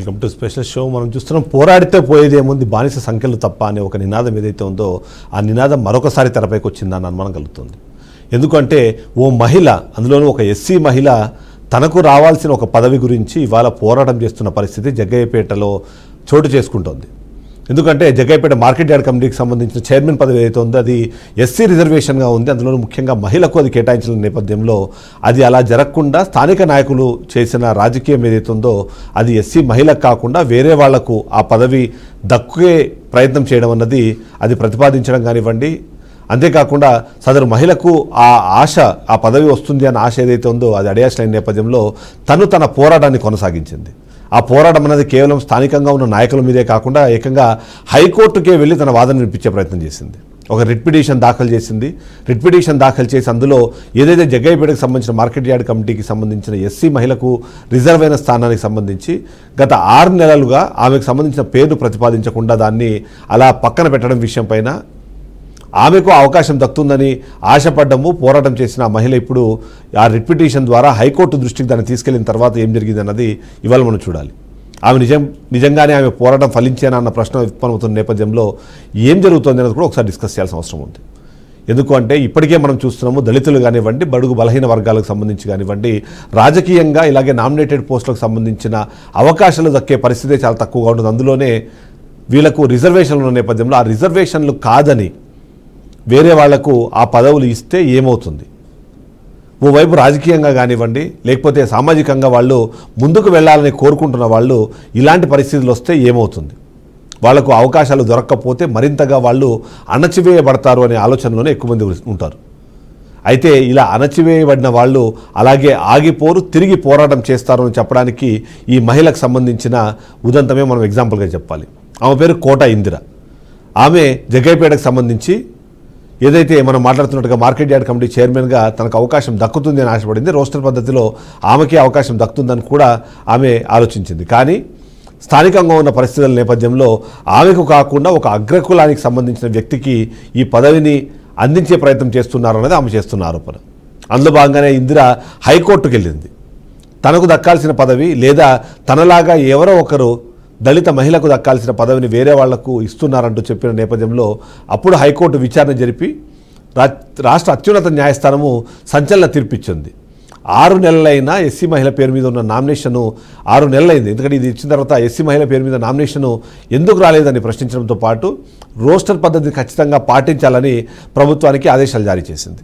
Welcome to special show. మనం చూస్తున్నాం పోరాడితే పోయేది ఏముంది, బానిస సంఖ్యలు తప్ప అనే ఒక నినాదం ఏదైతే ఉందో ఆ నినాదం మరొకసారి తెరపైకి వచ్చిందని అనుమానం కలుగుతుంది. ఎందుకంటే ఓ మహిళ, అందులోనూ ఒక ఎస్సీ మహిళ తనకు రావాల్సిన ఒక పదవి గురించి ఇవాళ పోరాటం చేస్తున్న పరిస్థితి జగ్గయ్యపేటలో చోటు చేసుకుంటోంది. ఎందుకంటే జగ్గయ్యపేట మార్కెట్ యార్డ్ కమిటీకి సంబంధించిన చైర్మన్ పదవి ఏదైతే ఉందో అది ఎస్సీ రిజర్వేషన్గా ఉంది. అందులో ముఖ్యంగా మహిళకు అది కేటాయించిన నేపథ్యంలో అది అలా జరగకుండా స్థానిక నాయకులు చేసిన రాజకీయం ఏదైతే ఉందో అది ఎస్సీ మహిళకు కాకుండా వేరే వాళ్లకు ఆ పదవి దక్కే ప్రయత్నం చేయడం అన్నది అది ప్రతిపాదించడం కానివ్వండి. అంతేకాకుండా సదరు మహిళకు ఆ ఆశ, ఆ పదవి వస్తుంది అన్న ఆశ ఏదైతే ఉందో అది అడియాసలైన నేపథ్యంలో తన పోరాటాన్ని కొనసాగించింది. ఆ పోరాటం అనేది కేవలం స్థానికంగా ఉన్న నాయకుల మీదే కాకుండా ఏకంగా హైకోర్టుకే వెళ్ళి తన వాదన వినిపించే ప్రయత్నం చేసింది. ఒక రిట్ పిటిషన్ దాఖలు చేసింది. రిట్ పిటిషన్ దాఖలు చేసి అందులో ఏదైతే జగ్గయ్యపేటకు సంబంధించిన మార్కెట్ యార్డ్ కమిటీకి సంబంధించిన ఎస్సీ మహిళకు రిజర్వ్ అయిన స్థానానికి సంబంధించి గత 6 నెలలుగా ఆమెకు సంబంధించిన పేరును ప్రతిపాదించకుండా దాన్ని అలా పక్కన పెట్టడం విషయం పైన ఆమెకు అవకాశం దక్కుతుందని ఆశపడ్డము, పోరాటం చేసిన ఆ మహిళ ఇప్పుడు ఆ రిట్ పిటిషన్ ద్వారా హైకోర్టు దృష్టికి దాన్ని తీసుకెళ్లిన తర్వాత ఏం జరిగింది అన్నది ఇవాళ మనం చూడాలి. ఆమె నిజంగానే ఆమె పోరాటం ఫలించేనా అన్న ప్రశ్న ఉత్పన్నమవుతున్న నేపథ్యంలో ఏం జరుగుతుంది అన్నది కూడా ఒకసారి డిస్కస్ చేయాల్సిన అవసరం ఉంది. ఎందుకు అంటే ఇప్పటికే మనం చూస్తున్నాము దళితులు కానివ్వండి, బడుగు బలహీన వర్గాలకు సంబంధించి కానివ్వండి, రాజకీయంగా ఇలాగే నామినేటెడ్ పోస్టులకు సంబంధించిన అవకాశాలు దక్కే పరిస్థితే చాలా తక్కువగా ఉంటుంది. అందులోనే వీళ్ళకు రిజర్వేషన్లు ఉన్న నేపథ్యంలో ఆ రిజర్వేషన్లు కాదని వేరే వాళ్లకు ఆ పదవులు ఇస్తే ఏమవుతుంది? ఓవైపు రాజకీయంగా కానివ్వండి, లేకపోతే సామాజికంగా వాళ్ళు ముందుకు వెళ్ళాలని కోరుకుంటున్న వాళ్ళు ఇలాంటి పరిస్థితులు వస్తే ఏమవుతుంది? వాళ్లకు అవకాశాలు దొరక్కపోతే మరింతగా వాళ్ళు అణచివేయబడతారు అనే ఆలోచనలోనే ఎక్కువ మంది ఉంటారు. అయితే ఇలా అణచివేయబడిన వాళ్ళు అలాగే ఆగిపోరు, తిరిగి పోరాటం చేస్తారు అని చెప్పడానికి ఈ మహిళకు సంబంధించిన ఉదంతమే మనం ఎగ్జాంపుల్గా చెప్పాలి. ఆమె పేరు కోట ఇందిర. ఆమె జగ్గయ్యపేటకు సంబంధించి ఏదైతే మనం మాట్లాడుతున్నట్టుగా మార్కెట్ యార్డ్ కమిటీ చైర్మన్గా తనకు అవకాశం దక్కుతుంది అని ఆశపడింది. రోస్టర్ పద్ధతిలో ఆమెకే అవకాశం దక్కుతుందని కూడా ఆమె ఆలోచించింది. కానీ స్థానికంగా ఉన్న పరిస్థితుల నేపథ్యంలో ఆమెకు కాకుండా ఒక అగ్రకులానికి సంబంధించిన వ్యక్తికి ఈ పదవిని అందించే ప్రయత్నం చేస్తున్నారు అనేది ఆమె చేస్తున్న ఆరోపణ. అందులో భాగంగానే ఇందిర హైకోర్టుకు వెళ్ళింది. తనకు దక్కాల్సిన పదవి లేదా తనలాగా ఎవరో ఒకరు దళిత మహిళకు దక్కాల్సిన పదవిని వేరే వాళ్లకు ఇస్తున్నారంటూ చెప్పిన నేపథ్యంలో అప్పుడు హైకోర్టు విచారణ జరిపి రాష్ట్ర అత్యున్నత న్యాయస్థానము సంచలన తీర్పిచ్చింది. 6 నెలలైనా ఎస్సీ మహిళ పేరు మీద ఉన్న నామినేషను 6 నెలలైంది. ఎందుకంటే ఇది ఇచ్చిన తర్వాత ఎస్సీ మహిళ పేరు మీద నామినేషను ఎందుకు రాలేదని ప్రశ్నించడంతో పాటు రోస్టర్ పద్ధతిని ఖచ్చితంగా పాటించాలని ప్రభుత్వానికి ఆదేశాలు జారీ చేసింది.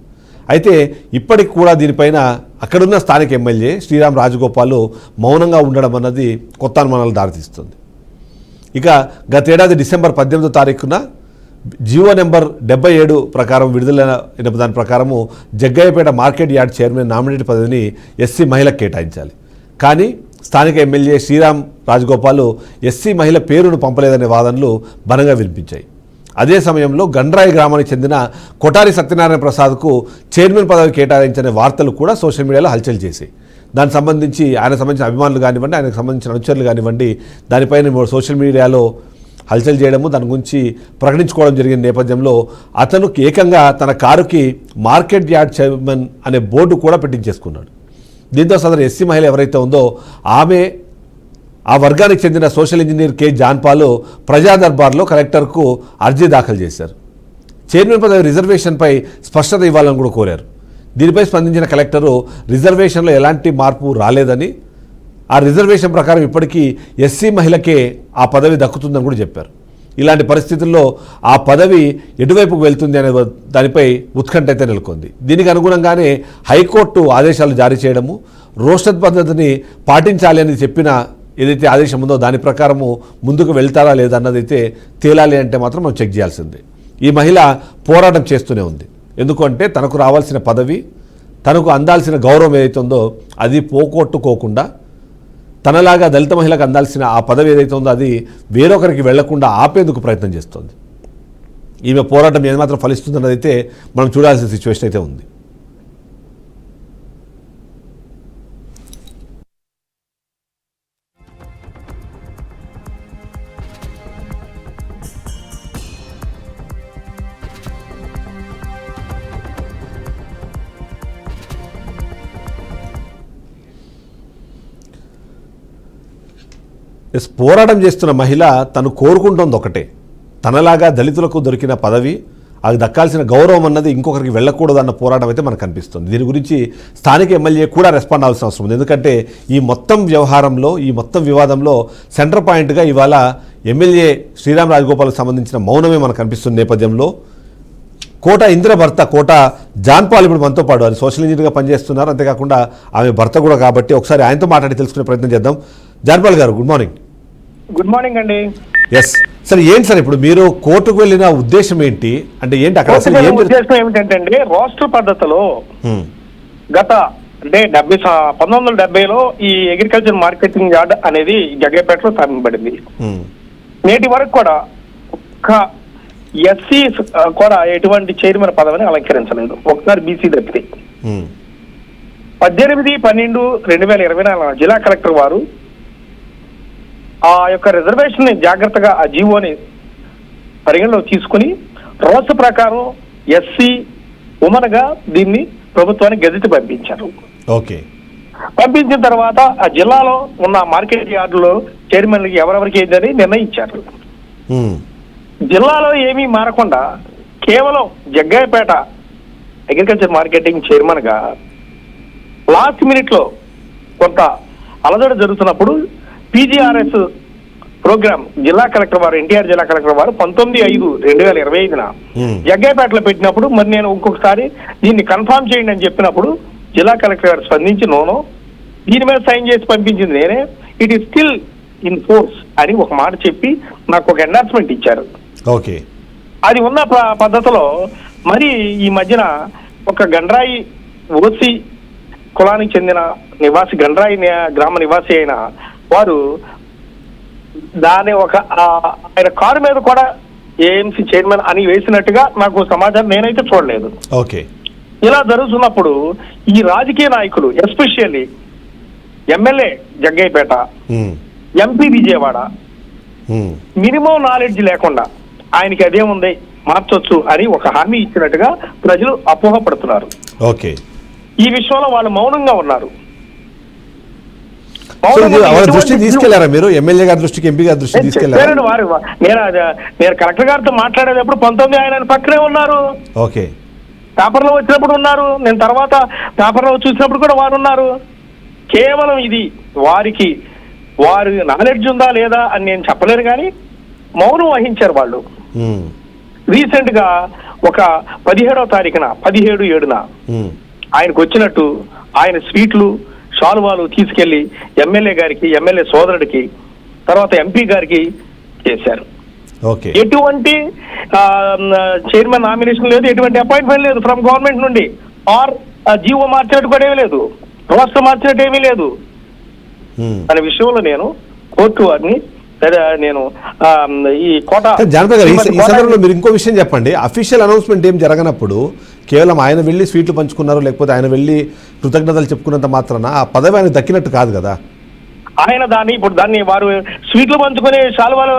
అయితే ఇప్పటికి కూడా దీనిపైన అక్కడున్న స్థానిక ఎమ్మెల్యే శ్రీరామ్ రాజగోపాల్ మౌనంగా ఉండడం అన్నది కొత్త అనుమానాలు దారితీస్తుంది. ఇక గతేడాది డిసెంబర్ 18వ తారీఖున జీవో నెంబర్ 77 ప్రకారం విడుదలైన దాని ప్రకారము Jaggayyapeta market yard chairman nominate పదవిని ఎస్సీ మహిళకు కేటాయించాలి. కానీ స్థానిక ఎమ్మెల్యే శ్రీరామ్ రాజగోపాల్ ఎస్సీ మహిళ పేరును పంపలేదనే వాదనలు బలంగా వినిపించాయి. అదే సమయంలో గండ్రాయి గ్రామానికి చెందిన కొటారి సత్యనారాయణ ప్రసాద్కు చైర్మన్ పదవి కేటాయించనే వార్తలు కూడా సోషల్ మీడియాలో హల్చల్ చేశాయి. దానికి సంబంధించి ఆయనకు సంబంధించిన అభిమానులు కానివ్వండి, ఆయనకు సంబంధించిన అనుచరులు కానివ్వండి, దానిపైన సోషల్ మీడియాలో హల్చల్ చేయడము, దాని గురించి ప్రకటించుకోవడం జరిగిన నేపథ్యంలో అతను ఏకంగా తన కారుకి మార్కెట్ యార్డ్ చైర్మన్ అనే బోర్డు కూడా పెట్టించేసుకున్నాడు. దీంతో సదరు ఎస్సీ మహిళ ఎవరైతే ఉందో ఆమె ఆ వర్గానికి చెందిన సోషల్ ఇంజనీర్ కె జాన్పాల్ ప్రజా దర్బార్లో కలెక్టర్కు అర్జీ దాఖలు చేశారు. చైర్మన్ పదవి రిజర్వేషన్పై స్పష్టత ఇవ్వాలని కూడా కోరారు. దీనిపై స్పందించిన కలెక్టరు రిజర్వేషన్లో ఎలాంటి మార్పు రాలేదని, ఆ రిజర్వేషన్ ప్రకారం ఇప్పటికీ ఎస్సీ మహిళకే ఆ పదవి దక్కుతుందని కూడా చెప్పారు. ఇలాంటి పరిస్థితుల్లో ఆ పదవి ఎటువైపుకు వెళ్తుంది అనే దానిపై ఉత్కంఠ అయితే నెలకొంది. దీనికి అనుగుణంగానే హైకోర్టు ఆదేశాలు జారీ చేయడము, రోస్టర్ పద్ధతిని పాటించాలి అని చెప్పిన ఏదైతే ఆదేశం ఉందో దాని ప్రకారము ముందుకు వెళ్తారా లేదా అన్నదైతే తేలాలి అంటే మాత్రం మనం చెక్ చేయాల్సిందే. ఈ మహిళ పోరాటం చేస్తూనే ఉంది. ఎందుకంటే తనకు రావాల్సిన పదవి, తనకు అందాల్సిన గౌరవం ఏదైతే ఉందో అది పోగొట్టుకోకుండా తనలాగా దళిత మహిళకు అందాల్సిన ఆ పదవి ఏదైతే ఉందో అది వేరొకరికి వెళ్లకుండా ఆపేందుకు ప్రయత్నం చేస్తోంది. ఈమె పోరాటం ఏమాత్రం ఫలిస్తుందన్నదైతే మనం చూడాల్సిన సిచ్యువేషన్ అయితే ఉంది. పోరాటం చేస్తున్న మహిళ తను కోరుకుంటోంది ఒకటే, తనలాగా దళితులకు దొరికిన పదవి, అది దక్కాల్సిన గౌరవం అన్నది ఇంకొకరికి వెళ్ళకూడదు అన్న పోరాటం అయితే మనకు కనిపిస్తుంది. దీని గురించి స్థానిక ఎమ్మెల్యే కూడా రెస్పాండ్ అవ్వాల్సిన అవసరం ఉంది. ఎందుకంటే ఈ మొత్తం వ్యవహారంలో, ఈ మొత్తం వివాదంలో సెంటర్ పాయింట్గా ఇవాళ ఎమ్మెల్యే శ్రీరామ్ రాజగోపాల్కి సంబంధించిన మౌనమే మనకు కనిపిస్తున్న నేపథ్యంలో కోట ఇందిర భర్త కోట జాన్పాల్ ఇప్పుడు మనతో పాటు, అది సోషల్ ఇంజనీర్గా పనిచేస్తున్నారు, అంతేకాకుండా ఆమె భర్త కూడా, కాబట్టి ఒకసారి ఆయనతో మాట్లాడి తెలుసుకునే ప్రయత్నం చేద్దాం. జాన్పాల్ గారు, గుడ్ మార్నింగ్. గుడ్ మార్నింగ్ అండి. ఎస్ సార్, ఏంటి సార్ ఇప్పుడు మీరు కోర్టుకు వెళ్ళిన ఉద్దేశం ఏంటి, అంటే ఏంటి అక్కడ ఉద్దేశం ఏమిటంటే అండి, రాష్ట్ర పద్ధతిలో గత అంటే 1970లో ఈ అగ్రికల్చర్ మార్కెటింగ్ యార్డ్ అనేది జగ్గైపేటలో స్థాపించబడింది. నేటి వరకు కూడా ఒక్క ఎస్సీ కూడా ఎటువంటి చైర్మన్ పదవిని అలంకరించలేదు, ఒకసారి బీసీ తప్పితే. 18/12/2024 జిల్లా కలెక్టర్ వారు ఆ యొక్క రిజర్వేషన్ ని జాగ్రత్తగా ఆ జీవోని పరిగణలో తీసుకుని రోజు ప్రకారం ఎస్సీ ఉమెన్ గా దీన్ని ప్రభుత్వానికి గెజిట్ పంపించారు. ఓకే, పంపించిన తర్వాత ఆ జిల్లాలో ఉన్న మార్కెట్ యార్డులో చైర్మన్లకి ఎవరెవరికి ఏంటని నిర్ణయించారు. జిల్లాలో ఏమీ మారకుండా కేవలం జగ్గయ్యపేట అగ్రికల్చర్ మార్కెటింగ్ చైర్మన్ గా లాస్ట్ మినిట్ లో కొంత అలజడి జరుగుతున్నప్పుడు పీజీఆర్ఎస్ ప్రోగ్రామ్ జిల్లా కలెక్టర్ వారు, ఎన్టీఆర్ జిల్లా కలెక్టర్ వారు 19/5/2025 జగ్గయ్యపేటలో పెట్టినప్పుడు మరి నేను ఇంకొకసారి దీన్ని కన్ఫర్మ్ చేయండి అని చెప్పినప్పుడు జిల్లా కలెక్టర్ గారు స్పందించి నోనో, దీని మీద సైన్ చేసి పంపించింది నేనే, it is still in force అని ఒక మాట చెప్పి నాకు ఒక ఎండార్స్మెంట్ ఇచ్చారు. ఓకే, అది ఉన్న పద్ధతిలో మరి ఈ మధ్యన ఒక గండ్రాయి ఓసి కులానికి చెందిన నివాసి, గండ్రాయి గ్రామ నివాసి అయిన వారు దాని ఒక ఆయన కారు మీద కూడా ఏఎంసీ చైర్మన్ అని వేసినట్టుగా నాకు సమాచారం, నేనైతే చూడలేదు. ఓకే, ఇలా జరుగుతున్నప్పుడు ఈ రాజకీయ నాయకులు, especially MLA Jaggayyapeta, MP Vijayawada, minimum knowledge లేకుండా ఆయనకి అదేముంది మార్చొచ్చు అని ఒక హామీ ఇచ్చినట్టుగా ప్రజలు అపోహపడుతున్నారు. ఓకే, ఈ విషయంలో వాళ్ళు మౌనంగా ఉన్నారు. దృష్టి తీసుకెళ్లారా మీరు? ఎమ్మెల్యే గారి దృష్టికి, ఎంపీ గారి దృష్టికి తీసుకెళ్లారు? నేను కలెక్టర్ గారితో మాట్లాడేటప్పుడు 19 ఆయన పక్కనే ఉన్నారు. ఓకే, పేపర్లో వచ్చినప్పుడు ఉన్నారు, నేను తర్వాత పేపర్లో చూసినప్పుడు కూడా వారు ఉన్నారు. కేవలం ఇది వారి నాలెడ్జ్ ఉందా లేదా అని నేను చెప్పలేను, కానీ మౌనం వహించారు వాళ్ళు. రీసెంట్ గా ఒక 17వ తారీఖున 17/7 ఆయనకు వచ్చినట్టు ఆయన స్వీట్లు, శాలువాలు తీసుకెళ్లి ఎమ్మెల్యే గారికి, ఎమ్మెల్యే సోదరుడికి, తర్వాత ఎంపీ గారికి చేశారు. ఎటువంటి చైర్మన్ నామినేషన్ లేదు, ఎటువంటి అపాయింట్మెంట్ లేదు ఫ్రమ్ గవర్నమెంట్ నుండి, ఆర్ జీవో మార్చినట్టు కూడా ఏమీ లేదు, రోస్టర్ మార్చినట్టు ఏమీ లేదు అనే విషయంలో నేను కోర్టు వారిని, నేను ఈ కోట ఈ సందర్భంలో మీరు ఇంకో విషయం చెప్పండి. అఫీషియల్ అనౌన్స్మెంట్ ఏం జరగనప్పుడు కేవలం ఆయన వెళ్ళి స్వీట్లు పంచుకున్నారు, లేకపోతే ఆయన వెళ్ళి కృతజ్ఞతలు చెప్పుకున్నంత మాత్రాన ఆ పదవి ఆయన దక్కినట్టు కాదు కదా. ఆయన దాన్ని వారు స్వీట్లు పంచుకుని శాలువాలు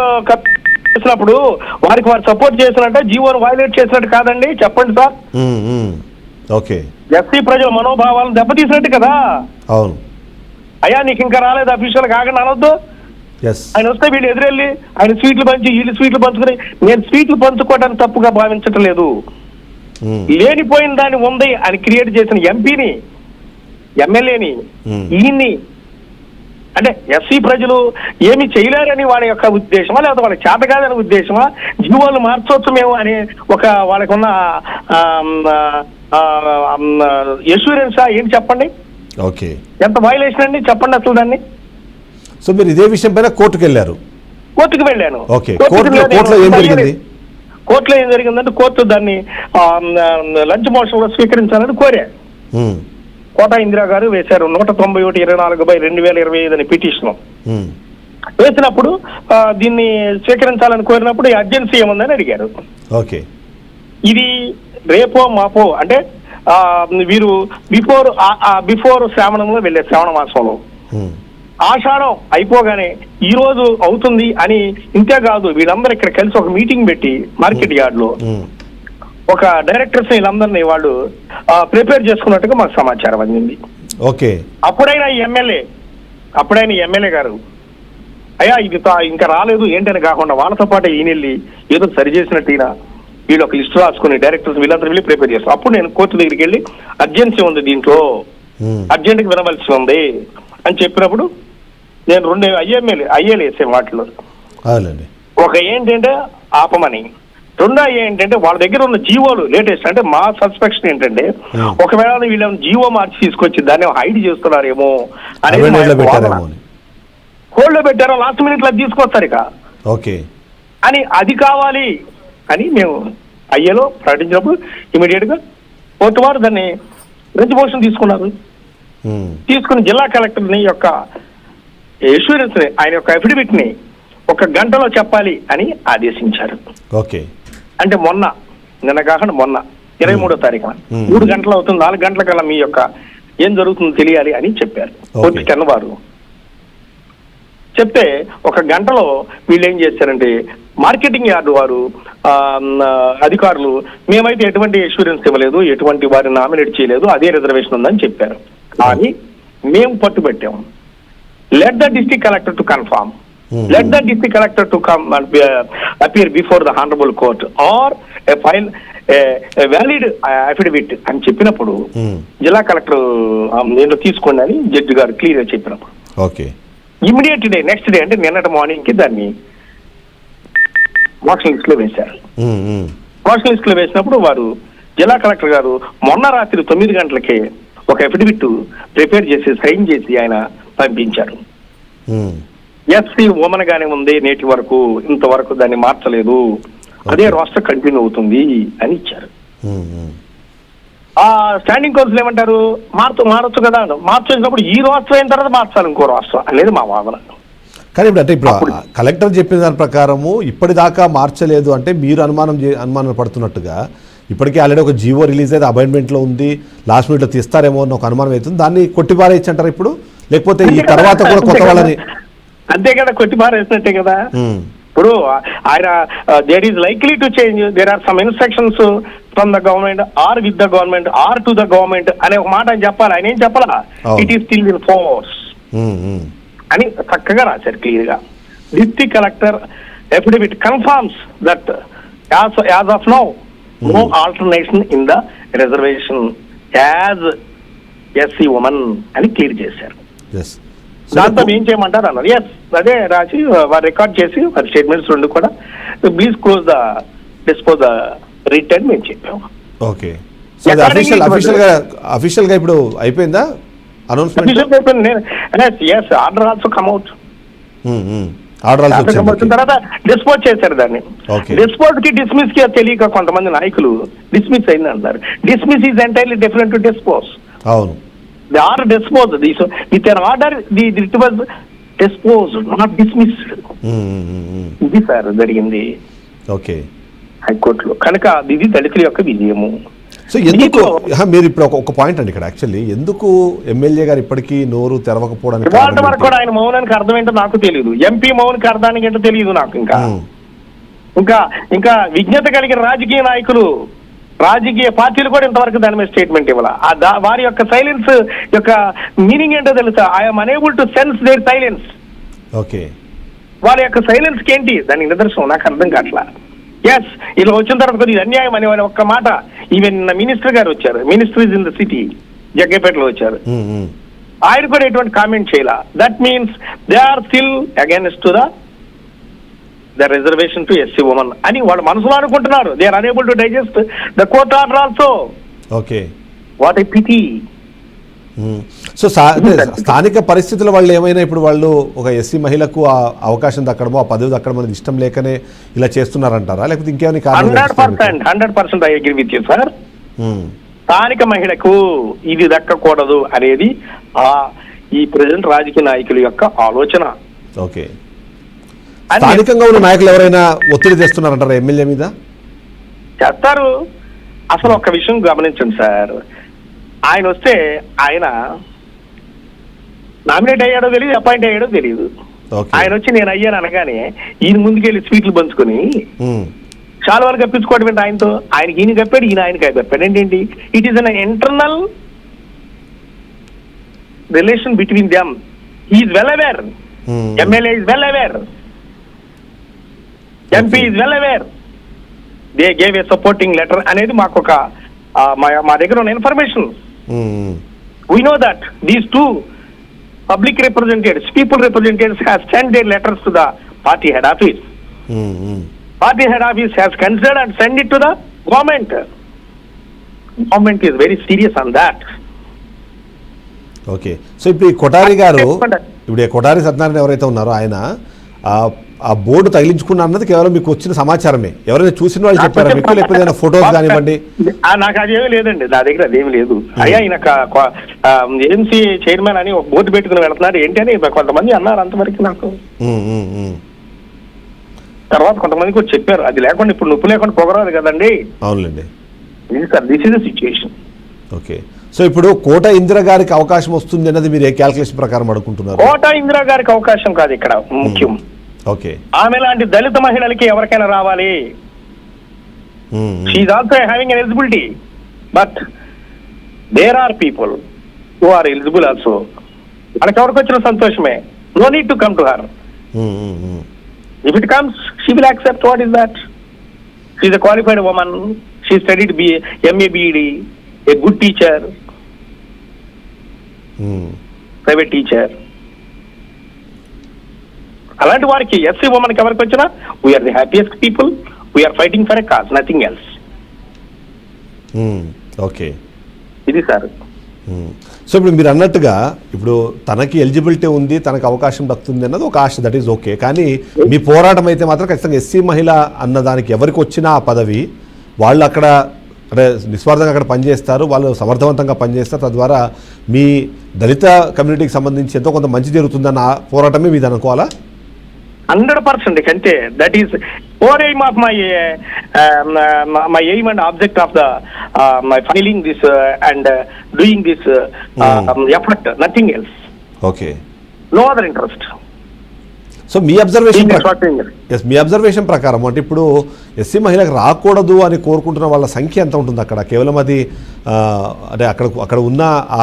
చేసినప్పుడు వారికి వారు సపోర్ట్ చేసినట్టు, జీవోను వైలేట్ చేసినట్టు కాదండి, చెప్పండి సార్. ఓకే, ఎస్సీ ప్రజల మనోభావాలను దెబ్బతీసినట్టు కదా. అవును, అయ్యా నీకు ఇంకా రాలేదు అఫీషియల్ కాకుండా అనొద్దు. ఆయన వస్తే వీళ్ళు ఎదురెళ్ళి ఆయన స్వీట్లు పంచి వీళ్ళు స్వీట్లు పంచుకుని, నేను స్వీట్లు పంచుకోవడానికి తప్పుగా భావించటం లేదు, లేనిపోయిన దాన్ని ఉంది అని క్రియేట్ చేసిన ఎంపీని, ఎమ్మెల్యేని, ఈయన్ని, అంటే ఎస్సీ ప్రజలు ఏమి చేయలేరని వాళ్ళ యొక్క ఉద్దేశమా, లేకపోతే వాళ్ళకి చేత కాదని ఉద్దేశమా, జీవోలు మార్చవచ్చు మేము అని ఒక వాళ్ళకున్న ఎష్యూరెన్సా ఏంటి చెప్పండి? ఓకే, ఎంత వైలేషన్ అండి చెప్పండి అసలు దాన్ని. సో మీరు ఇదే విషయం పైన కోర్టుకు వెళ్ళారు? కోర్టుకు వెళ్ళాను. కోర్టులో ఏం జరిగిందంటే కోర్టు దాన్ని లంచ్ మోషన్ లో స్వీకరించాలని కోరా. కోట ఇందిరా గారు వేశారు 191/24/2025 అని పిటిషన్ వేసినప్పుడు దీన్ని స్వీకరించాలని కోరినప్పుడు అర్జెన్సీ ఏముందని అడిగారు. ఓకే, ఇది రేపో మాపో అంటే వీరు బిఫోర్ శ్రావణంలో వెళ్ళే శ్రావణ మాసంలో ఆషాఢం అయిపోగానే ఈ రోజు అవుతుంది అని, ఇంతేకాదు వీళ్ళందరూ ఇక్కడ కలిసి ఒక మీటింగ్ పెట్టి మార్కెట్ యార్డ్ లో ఒక డైరెక్టర్స్ వీళ్ళందరినీ వాళ్ళు ప్రిపేర్ చేసుకున్నట్టుగా మాకు సమాచారం అందింది. ఓకే, అప్పుడైనా ఎమ్మెల్యే గారు అయ్యా ఇది ఇంకా రాలేదు ఏంటని కాకుండా వాళ్ళతో పాటు ఈయన వెళ్ళి ఏదో సరి చేసినట్టు ఈయన వీళ్ళు ఒక లిస్ట్ రాసుకుని డైరెక్టర్స్ వీళ్ళందరూ వెళ్ళి ప్రిపేర్ చేస్తారు. అప్పుడు నేను కోర్టు దగ్గరికి వెళ్ళి అర్జెన్సీ ఉంది దీంట్లో, అర్జెంట్గా వినవలసి ఉంది అని చెప్పినప్పుడు నేను 2 అయ్యేలు వేసాను వాటిలో. ఒక ఏంటంటే ఆపమని, 2 ఏంటంటే వాళ్ళ దగ్గర ఉన్న జీవోలు లేటెస్ట్. అంటే మా సస్పెక్షన్ ఏంటంటే ఒకవేళ వీళ్ళని జీవో మార్చి తీసుకొచ్చి దాన్ని హైడ్ చేస్తున్నారేమో అనేది హోల్డ్ లో పెట్టారో లాస్ట్ మినిట్ లో తీసుకొస్తారు ఇక అని, అది కావాలి అని మేము అయ్యేలో ప్రకటించినప్పుడు ఇమీడియట్ గా కోర్టు వారు దాన్ని రెజ్యుమోషన్ తీసుకున్నారు. తీసుకుని జిల్లా కలెక్టర్ ని యొక్క ఎష్యూరెన్స్ ని, ఆయన యొక్క అఫిడవిట్ ని 1 గంటలో చెప్పాలి అని ఆదేశించారు. అంటే నిన్న కాకుండా మొన్న 23వ తారీఖున 3 గంటలు అవుతుంది, 4 గంటల కల్లా మీ యొక్క ఏం జరుగుతుందో తెలియాలి అని చెప్పారు కోర్టు వారు. చెప్తే 1 గంటలో వీళ్ళు ఏం చేశారంటే మార్కెటింగ్ యార్డు వారు అధికారులు మేమైతే ఎటువంటి ఇన్సూరెన్స్ ఇవ్వలేదు, ఎటువంటి వారిని నామినేట్ చేయలేదు, అదే రిజర్వేషన్ ఉందని చెప్పారు. కానీ మేము పట్టుబట్టాము. Let the district collector to confirm, let the district collector to come appear before the honourable court or file valid affidavit అని చెప్పినప్పుడు జిల్లా కలెక్టర్ నేను తీసుకోండి అని జడ్జి గారు క్లియర్ గా చెప్పినప్పుడు ఇమీడియట్ డే నెక్స్ట్ డే అంటే నిన్నటి మార్నింగ్ కి దాన్ని మోషన్ లిస్ట్ లో వేశారు. మోషన్ లిస్ట్ లో వేసినప్పుడు వారు జిల్లా కలెక్టర్ గారు మొన్న రాత్రి 9 గంటలకే ఒక అఫిడవిట్ ప్రిపేర్ చేసి సైన్ చేసి ఆయన పంపించారు. ఎస్సీ ఉమెన్ గానే ఉంది నేటి వరకు, ఇంతవరకు దాన్ని మార్చలేదు, అదే రాష్ట్ర కంటిన్యూ అవుతుంది అని ఇచ్చారు. ఆ స్టాండింగ్ కౌన్సిల్ ఏమంటారు, మారచ్చు కదా, మార్చేసినప్పుడు ఈ రాష్ట్రం అయిన తర్వాత మార్చాలి ఇంకో రాష్ట్రం అనేది మా వాదన. కానీ ఇప్పుడు కలెక్టర్ చెప్పిన దాని ప్రకారము ఇప్పటిదాకా మార్చలేదు అంటే మీరు అనుమానం పడుతున్నట్టుగా ఇప్పటికే ఆల్రెడీ ఒక జీవో రిలీజ్ అయితే అపాయింట్మెంట్లో ఉంది, లాస్ట్ మినిట్లో తీస్తారేమో అని ఒక అనుమానం అవుతుంది. దాన్ని కొట్టిపారేయచ్చు అంటారు ఇప్పుడు, లేకపోతే ఈ తర్వాత కూడా కొత్త వాళ్ళని? అంతే కదా, కొట్టిపారేసినట్టే కదా. ఇప్పుడు ఆయన there is likely to change, there are some instructions from the government or with the government or to the government అనే ఒక మాట అని చెప్పాలి. ఆయన ఏం చెప్పాలా, it is still in force అని చక్కగా రాశారు క్లియర్ గా. District collector affidavit confirms that as of now no alternation in the reservation as SC women అని క్లియర్ చేశారు. దాంతో ఏం చేయమంటారు అన్నారు. ఎస్ అదే రాసి వారు రికార్డ్ చేసి వారి స్టేట్మెంట్స్ 2 కూడా please close the dispose the writ అని మేము చెప్పాము. ఓకే, అఫీషియల్ గా ఇప్పుడు అయిపోయిందా announcement? Order also come out. వచ్చిన తర్వాత డిస్పోజ్ చేశారు దాన్ని. డిస్పోజ్ కి డిస్మిస్ కి తెలియక కొంతమంది నాయకులు డిస్మిస్ అయింది అంటారు. Dismiss is entirely different to dispose. అవును, they are disposed with an order, it was disposed, not dismissed. ఇది సార్ జరిగింది హైకోర్టులో. కనుక ఇది దళితుల యొక్క విజయము. సో ఎందుకు మీరు ఇప్పుడు ఒక పాయింట్ అండి ఇక్కడ, యాక్చువల్లీ ఎందుకు ఎమ్మెల్యే గారు ఇప్పటికీ నోరు తెరవకపోవడానికి వరకు కూడా ఆయన మౌనానికి అర్థం ఏంటో నాకు తెలియదు, ఎంపీ మౌనానికి అర్థానికి ఏంటో తెలియదు నాకు. ఇంకా విజ్ఞత కలిగిన రాజకీయ నాయకులు, రాజకీయ పార్టీలు కూడా ఇంతవరకు దాని మీద స్టేట్మెంట్ ఇవ్వాలి. వారి యొక్క సైలెన్స్ యొక్క మీనింగ్ ఏంటో తెలుసా, I'm unable to sense their silence. వాళ్ళ యొక్క సైలెన్స్ కి ఏంటి దానికి నిదర్శనం నాకు అర్థం కావట్లా. ఎస్, ఇలా వచ్చిన తర్వాత కొద్దిగా అన్యాయం అనే ఒక్క మాట. ఈవెన్ మినిస్టర్ గారు వచ్చారు, minister is in the city, జగ్గేపేటలో వచ్చారు, ఆయన కూడా ఎటువంటి కామెంట్ చేయాల. That means they are still against to the reservation to SC women అని వాళ్ళు మనసులో అనుకుంటున్నారు. They are unable to digest the court order also. What a pity. So స్థానిక పరిస్థితుల వాళ్ళు ఏమైనా ఇప్పుడు వాళ్ళు ఒక ఎస్సీ మహిళకు ఆ అవకాశం దక్కడమో, ఆ పదవి దక్కడం అనేది ఇష్టం లేకనే ఇలా చేస్తున్నారంటారా, లేకపోతే ఇంకేమైనా? 100% I agree with you sir. స్థానిక మహిళకు ఇది దక్కకూడదు అనేది ఈ ప్రెసిడెంట్ రాజకీయ నాయకుల యొక్క ఆలోచన. స్థానికంగా ఉన్న నాయకులు ఎవరైనా ఒత్తిడి చేస్తున్నారంటారా ఎమ్మెల్యే మీద? చేస్తారు. అసలు ఒక్క విషయం గమనించండి సార్, ఆయన వస్తే ఆయన నామినేట్ అయ్యాడో తెలియదు, అపాయింట్ అయ్యాడో తెలియదు. ఆయన వచ్చి నేను అయ్యాను అనగానే ఈయన ముందుకెళ్ళి స్వీట్లు పంచుకొని చాలా వరకు కప్పించుకోవడం ఏంటి ఆయనతో. ఆయనకి ఈయన కప్పాడు, ఈయన ఆయనకి కప్పాడు. ఏంటేంటి, it is an internal relation between them. He is well aware. MLA is well aware, MP is well aware, they gave a supporting letter అనేది మాకు ఒక మా దగ్గర ఉన్న information. We know that these two public representatives, people representatives have send their letters to the party head office. Party head office has considered and sent it to the government. Government is very serious on that. Okay. So ఇప్పుడు ఈ కొఠారి గారు, ఇప్పుడు ఈ కొఠారి సత్యనారాయణ ఎవరైతే ఉన్నారో ఆయన ఆ board తగిలించుకున్నా అన్నది కేవలం మీకు వచ్చిన సమాచారమే, ఎవరైనా చూసిన వాళ్ళు చెప్పారా మీకు, లేకపోతే ఏదైనా ఫొటోస్ కానివ్వండి? నాకు అదేమీ లేదండి, నా దగ్గర అదేమి లేదు. అయ్యా ఈయన ఏఎంసీ చైర్మన్ అని ఒక బోర్డు పెట్టుకుని వెళ్తున్నారు ఏంటి అని కొంతమంది అన్నారు, అంతవరకు నాకు. తర్వాత కొంతమందికి వచ్చి చెప్పారు, అది లేకుండా ఇప్పుడు నొప్పి లేకుండా పొగరాదు కదండి. అవునులేండి. This is the situation. Okay. So ఇప్పుడు కోట ఇందిరా గారికి అవకాశం వస్తుంది అన్నది మీరు ఏ క్యాల్కులేషన్ ప్రకారం అనుకుంటున్నారు? కోట ఇందిరా గారికి అవకాశం కాదు ఇక్కడ ముఖ్యం. ఓకే. ఆమె లాంటి దళిత మహిళలకి ఎవరికైనా రావాలి. She also having an eligibility, but there are people who are eligible also. మనకి ఎవరికి వచ్చిన సంతోషమే, no need to come to her. If it comes, she will accept. What is that? She is a qualified woman. She studied MA BEd, a good teacher, private teacher. అలాంటి వారికి SC ఉమెన్కి ఎవరికి వచ్చినా we are the happiest people, we are fighting for a cause, nothing else. Okay. ఇది sir. So ఇప్పుడు మీరు అన్నట్టుగా ఇప్పుడు తనకి ఎలిజిబిలిటీ ఉంది, తనకు అవకాశం దక్కుతుంది అన్నది ఒక ఆశ, దట్ ఈజ్ ఓకే. కానీ మీ పోరాటం అయితే మాత్రం ఖచ్చితంగా ఎస్సీ మహిళ అన్నదానికి ఎవరికి వచ్చినా ఆ పదవి వాళ్ళు అక్కడ అంటే నిస్వార్థంగా అక్కడ పనిచేస్తారు, వాళ్ళు సమర్థవంతంగా పనిచేస్తారు, తద్వారా మీ దళిత కమ్యూనిటీకి సంబంధించి ఎంతో కొంత మంచి జరుగుతుందన్న పోరాటమే మీది అనుకోవాలా? 100% కంటే that is our aim of my aim and object of the my filing this and doing this effort, nothing else. Okay. No other interest. So మీ అబ్జర్వేషన్ ప్రకారం అంటే ఇప్పుడు ఎస్సీ మహిళకు రాకూడదు అని కోరుకుంటున్న వాళ్ళ సంఖ్య ఎంత ఉంటుంది అక్కడ? కేవలం అది అంటే అక్కడ ఉన్న ఆ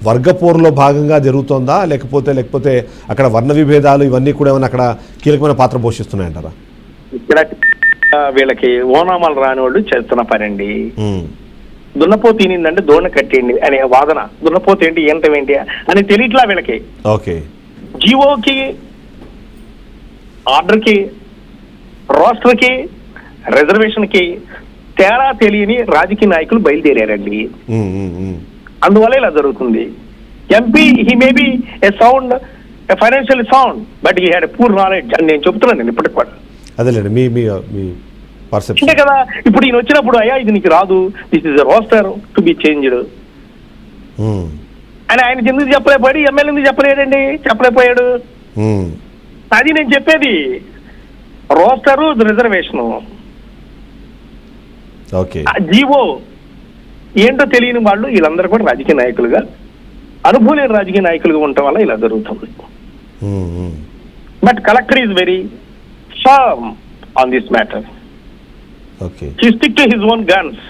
వర్గపోరులో భాగంగా జరుగుతుందా, లేకపోతే అక్కడ వర్ణ విభేదాలు ఇవన్నీ కూడా ఏమైనా అక్కడ కీలకమైన పాత్ర పోషిస్తున్నాయంటారా? ఇక్కడ వీళ్ళకి ఓనామాలు రాని వాళ్ళు చేస్తున్న పని అండి. దున్నపోతు తినిందంటే దోణ కట్టేయండి అనే వాదన. దున్నపోతు ఏంటి, ఏంటం ఏంటి అని తెలియట్లా వీళ్ళకి. ఓకే. జీవోకి, ఆర్డర్కి, రోస్టర్కి, రిజర్వేషన్కి తేడా తెలియని రాజకీయ నాయకులు బయలుదేరారండి. అందువల్ల ఇలా జరుగుతుంది. MP he may be A sound, A financial sound, but he had a poor knowledge అని నేను చెప్తున్నాను నేను ఇప్పటికి కూడా. అదేలేండి మీ పర్సెప్షన్. అంతే కదా. ఇప్పుడు ఈయన వచ్చినప్పుడు అయ్యా ఇది నీకు రాదు, this is a roster to be changed అని ఆయన ఎందుకు చెప్పలేకపోయాడు, ఎమ్మెల్యే ఎందుకు చెప్పలేడండి, చెప్పలేకపోయాడు. అది నేను చెప్పేది. రోస్టరు, రిజర్వేషను, జీవో ఏంటో తెలియని వాళ్ళు వీళ్ళందరూ కూడా రాజకీయ నాయకులుగా, అనుభవం లేని రాజకీయ నాయకులుగా ఉండటం వల్ల ఇలా జరుగుతుంది. But collector is very firm on this matter. He stick to his own guns.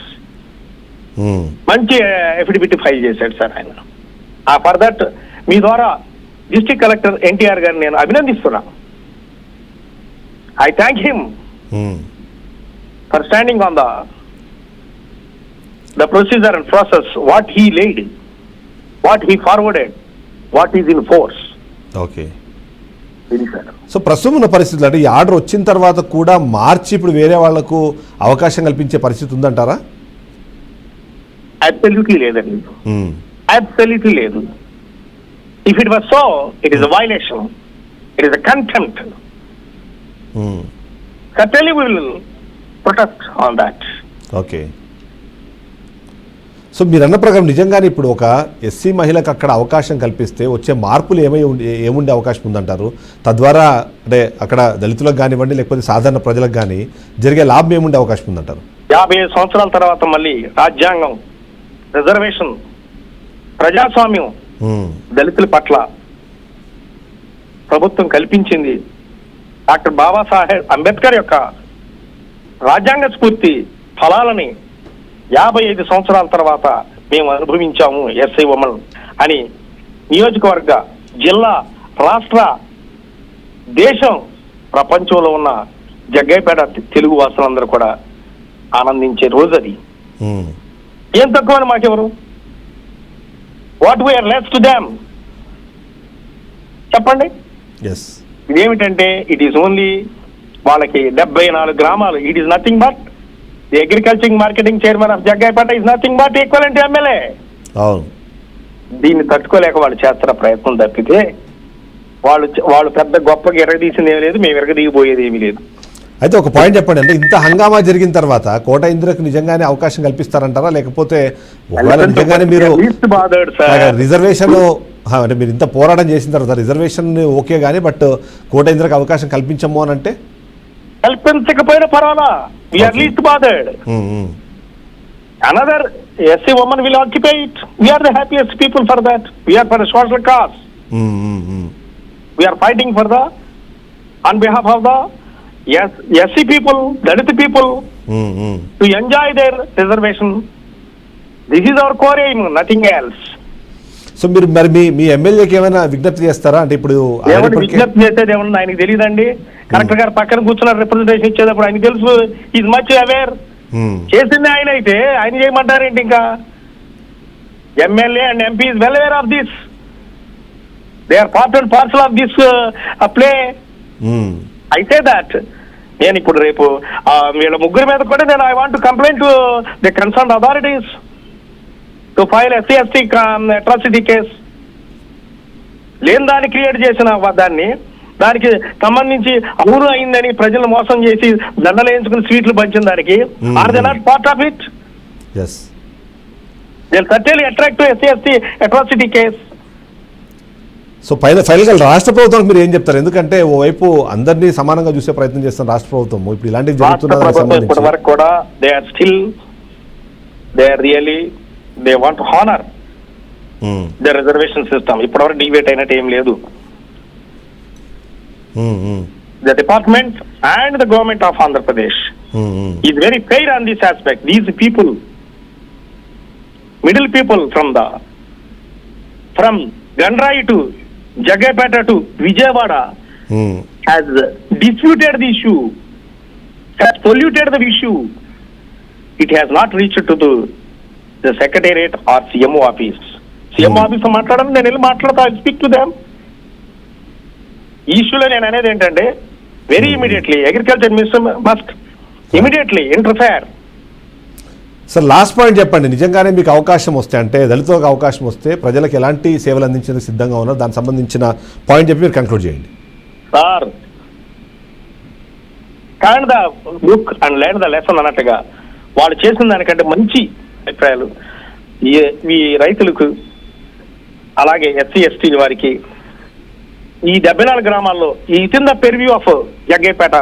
మంచి ఎఫిడవిట్ ఫైల్ చేశాడు సార్ ఆయన. ఫర్ దట్ మీ ద్వారా డిస్ట్రిక్ట్ కలెక్టర్ ఎన్టీఆర్ గారిని నేను అభినందిస్తున్నా. I thank him for standing on the procedure and process, what he laid, what he forwarded, what is in force. Okay. So ప్రస్తుతం ఉన్న పరిస్థితులు అంటే ఈ ఆర్డర్ వచ్చిన తర్వాత కూడా మార్చి ఇప్పుడు వేరే వాళ్లకు అవకాశం కల్పించే పరిస్థితి ఉందంటారా? అబ్సల్యూట్లీ లేదండి, అబ్సల్యూట్లీ లేదు. If it was so, it is a violation. It is a contempt. Certainly we will protest on that. Okay. So మీరు అన్న ప్రకారం నిజంగానే ఇప్పుడు ఒక ఎస్సీ మహిళకు అక్కడ అవకాశం కల్పిస్తే వచ్చే మార్పులు ఏముండే అవకాశం ఉందంటారు? తద్వారా అంటే అక్కడ దళితులకు కానివ్వండి లేకపోతే సాధారణ ప్రజలకు కానీ జరిగే లాభం ఏముండే అవకాశం ఉందంటారు? 50 సంవత్సరాల తర్వాత మళ్ళీ రాజ్యాంగం, రిజర్వేషన్, ప్రజాస్వామ్యం దళితుల పట్ల ప్రభుత్వం కల్పించింది. డాక్టర్ బాబాసాహెబ్ అంబేద్కర్ యొక్క రాజ్యాంగ స్ఫూర్తి ఫలాలని 55 సంవత్సరాల తర్వాత మేము అనుభవించాము ఎస్ఐ ఉమెన్ అని నియోజకవర్గ, జిల్లా, రాష్ట్ర దేశం, ప్రపంచంలో ఉన్న జగ్గైపేట తెలుగు వాసులందరూ కూడా ఆనందించే రోజు అది. ఏం తక్కువ మాకెవరు? What we are less to them చెప్పండి. ఇదేమిటంటే ఇట్ ఈస్ ఓన్లీ వాళ్ళకి 74 గ్రామాలు. It is nothing but the agriculture marketing chairman of Jaggayyapeta is nothing but equivalent MLA. దీన్ని తట్టుకోలేక వాళ్ళు చేస్తున్న ప్రయత్నం తప్పితే వాళ్ళు పెద్ద గొప్పగా ఎరగదీసింది ఏమీ లేదు, మేము ఎరగదీయబోయేది ఏమీ లేదు. అయితే ఒక పాయింట్ చెప్పండి, అంటే ఇంత హంగామా జరిగిన తర్వాత కోట ఇందిరకు నిజంగానే అవకాశం కల్పిస్తారంటారా, లేకపోతే నిజంగానే మీరు రిజర్వేషన్ అంటే మీరు ఇంత పోరాటం చేసిన తర్వాత రిజర్వేషన్ ఓకే కానీ బట్ కోట ఇందిరకు అవకాశం కల్పించము అని అంటే? కల్పించకపోయినా పర్వాలా, we are least bothered. Another SC woman will occupy it. We are the happiest people for that. We are for a social cause. We are fighting for on behalf of the SC people, Dalit people, to enjoy their reservation. This is our core aim, nothing else. So మీరు మరి మీ ఎమ్మెల్యేకి ఏమైనా విజ్ఞప్తి చేస్తారా? అంటే ఇప్పుడు విజ్ఞప్తి చేసేది ఏమన్నా ఆయనకి తెలియదండి. కలెక్టర్ గారు పక్కన కూర్చున్న రిప్రజెంటేషన్ ఇచ్చేటప్పుడు ఆయనకి తెలుసు, ఈజ్ మచ్ అవేర్. చేసింది ఆయన అయితే ఆయన చేయమంటారేంటి? ఇంకా MLA and MP is well aware of this. They are part and parcel of this play. అయితే దాట్ నేను ఇప్పుడు రేపు వీళ్ళ ముగ్గురు మీద కూడా నేను I want to complaint to the concern authorities to file SC ST atrocity case. లేని దాన్ని క్రియేట్ చేసిన దానికి సంబంధించి అవును అయిందని ప్రజలు మోసం చేసి దండలు వేయించుకుని స్వీట్లు పంచిన దానికి are they not part of it? They certainly attract to SC ST atrocity case. So ఫైనల్గా రాష్ట్ర ప్రభుత్వానికి మీరు ఏం చెప్తారు? ఎందుకంటే ఓవైపు అందరినీ సమానంగా చూసే ప్రయత్నం చేస్తున్న రాష్ట్ర ప్రభుత్వం ఇప్పుడు ఇలాంటివి జరుగుతున్న ఇప్పటి వరకు కూడా they are still they want honour the reservation system. ఇప్పటివరకు డివేట్ అయినట్టు ఏం లేదు. The department and the government of Andhra Pradesh is very fair on this aspect. These people, middle people from Gandrai to Jagaipeta to Vijayawada has disputed the issue, has polluted the issue. It has not reached to the secretariat or CMO office. CMO office మాట్లాడాలని నేను వెళ్ళి మాట్లాడతా, I speak to them. ఈ ఇష్యూలో నేను అనేది ఏంటంటే very immediately agriculture minister must immediately interfere. Sir last point చెప్పండి, నిజంగానే మీకు అవకాశం వస్తే, అంటే దళితులకు అవకాశం వస్తే ప్రజలకు ఎలాంటి సేవలు అందించేందుకు సిద్ధంగా ఉన్నారు, దానికి సంబంధించిన పాయింట్ చెప్పి మీరు కంక్లూడ్ చేయండి. Sir can't the book and learn the lesson అన్నట్టుగా వాళ్ళు చేసిన దానికంటే మంచి అభిప్రాయాలు ఈ రైతులకు అలాగే SC ST వారికి ఈ 74 గ్రామాల్లో it in the purview of Jaggayyapeta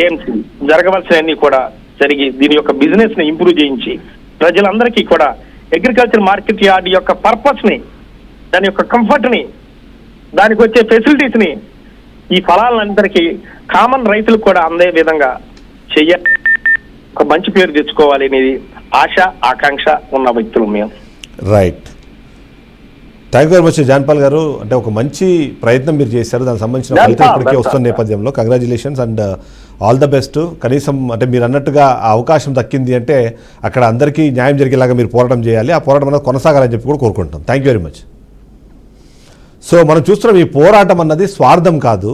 AMC జరగవలసినవన్నీ కూడా జరిగి దీని యొక్క బిజినెస్ ని ఇంప్రూవ్ చేయించి ప్రజలందరికీ కూడా అగ్రికల్చర్ మార్కెట్ యార్డ్ యొక్క పర్పస్ ని, దాని యొక్క కంఫర్ట్ ని, దానికి వచ్చే ఫెసిలిటీస్ ని, ఈ ఫలాలందరికీ కామన్ రైతులకు కూడా అందే విధంగా ఒక మంచి పేరు తెచ్చుకోవాలి అనేది ఆశ ఆకాంక్ష ఉన్న వ్యక్తులు మేము. Right, thank you very much John Paul గారు. అంటే ఒక మంచి ప్రయత్నం మీరు చేశారు, దానికి సంబంధించిన ఫలితం ఇప్పటికే వస్తున్న నేపథ్యంలో congratulations and all the best. కనీసం అంటే మీరు అన్నట్టుగా ఆ అవకాశం దక్కింది అంటే అక్కడ అందరికీ న్యాయం జరిగేలాగా మీరు పోరాటం చేయాలి, ఆ పోరాటం అనేది కొనసాగాలని చెప్పి కూడా కోరుకుంటాం. Thank you very much. So మనం చూస్తున్నాం ఈ పోరాటం అన్నది స్వార్థం కాదు,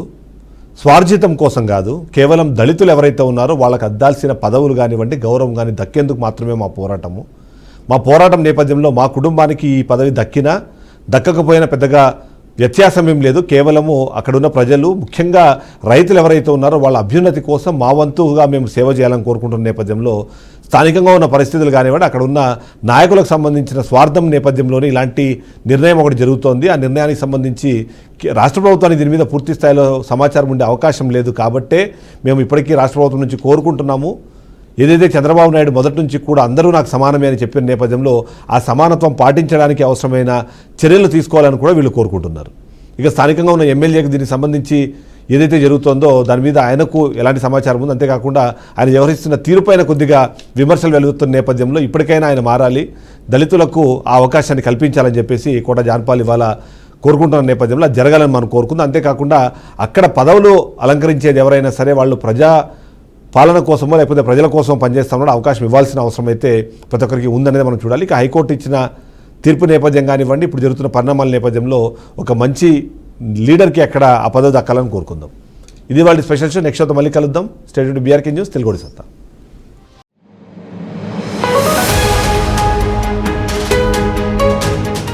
స్వార్జితం కోసం కాదు, కేవలం దళితులు ఎవరైతే ఉన్నారో వాళ్ళకి అద్దాల్సిన పదవులు కానివ్వండి, గౌరవం కానీ దక్కేందుకు మాత్రమే మా పోరాటము. మా పోరాటం నేపథ్యంలో మా కుటుంబానికి ఈ పదవి దక్కినా దక్కకపోయినా పెద్దగా వ్యత్యాసం ఏం లేదు. కేవలము అక్కడున్న ప్రజలు, ముఖ్యంగా రైతులు ఎవరైతే ఉన్నారో వాళ్ళ అభ్యున్నతి కోసం మా వంతుగా మేము సేవ చేయాలని కోరుకుంటున్న నేపథ్యంలో స్థానికంగా ఉన్న పరిస్థితులు కానివ్వండి, అక్కడ ఉన్న నాయకులకు సంబంధించిన స్వార్థం నేపథ్యంలోనే ఇలాంటి నిర్ణయం ఒకటి జరుగుతోంది. ఆ నిర్ణయానికి సంబంధించి రాష్ట్ర ప్రభుత్వానికి దీని మీద పూర్తి స్థాయిలో సమాచారం ఉండే అవకాశం లేదు. కాబట్టే మేము ఇప్పటికీ రాష్ట్ర ప్రభుత్వం నుంచి కోరుకుంటున్నాము, ఏదైతే చంద్రబాబు నాయుడు మొదటి నుంచి కూడా అందరూ నాకు సమానమే అని చెప్పిన నేపథ్యంలో ఆ సమానత్వం పాటించడానికి అవసరమైన చర్యలు తీసుకోవాలని కూడా వీళ్ళు కోరుకుంటున్నారు. ఇక స్థానికంగా ఉన్న ఎమ్మెల్యేకి దీనికి సంబంధించి ఏదైతే జరుగుతుందో దాని మీద ఆయనకు ఎలాంటి సమాచారం ఉంది, అంతేకాకుండా ఆయన వ్యవహరిస్తున్న తీరుపైన కొద్దిగా విమర్శలు వెలుగుతున్న నేపథ్యంలో ఇప్పటికైనా ఆయన మారాలి, దళితులకు ఆ అవకాశాన్ని కల్పించాలని చెప్పేసి కోట జాన్పాల్ ఇవాళ కోరుకుంటున్న నేపథ్యంలో అది జరగాలని మనం కోరుకుందాం. అంతేకాకుండా అక్కడ పదవులు అలంకరించేది ఎవరైనా సరే వాళ్ళు ప్రజా పాలన కోసమో లేకపోతే ప్రజల కోసం పనిచేస్తామో అవకాశం ఇవ్వాల్సిన అవసరం అయితే ప్రతి ఒక్కరికి ఉందనేది మనం చూడాలి. ఇక హైకోర్టు ఇచ్చిన తీర్పు నేపథ్యం కానివ్వండి, ఇప్పుడు జరుగుతున్న పరిణామాల నేపథ్యంలో ఒక మంచి లీడర్కి అక్కడ ఆ పదవి దక్కాలని కోరుకుందాం. ఇది వాళ్ళ స్పెషల్ షో. నెక్స్ట్ షోతో మళ్ళీ కలుద్దాం. స్టేట్ బీఆర్కే న్యూస్ తెలుగు సత్తా.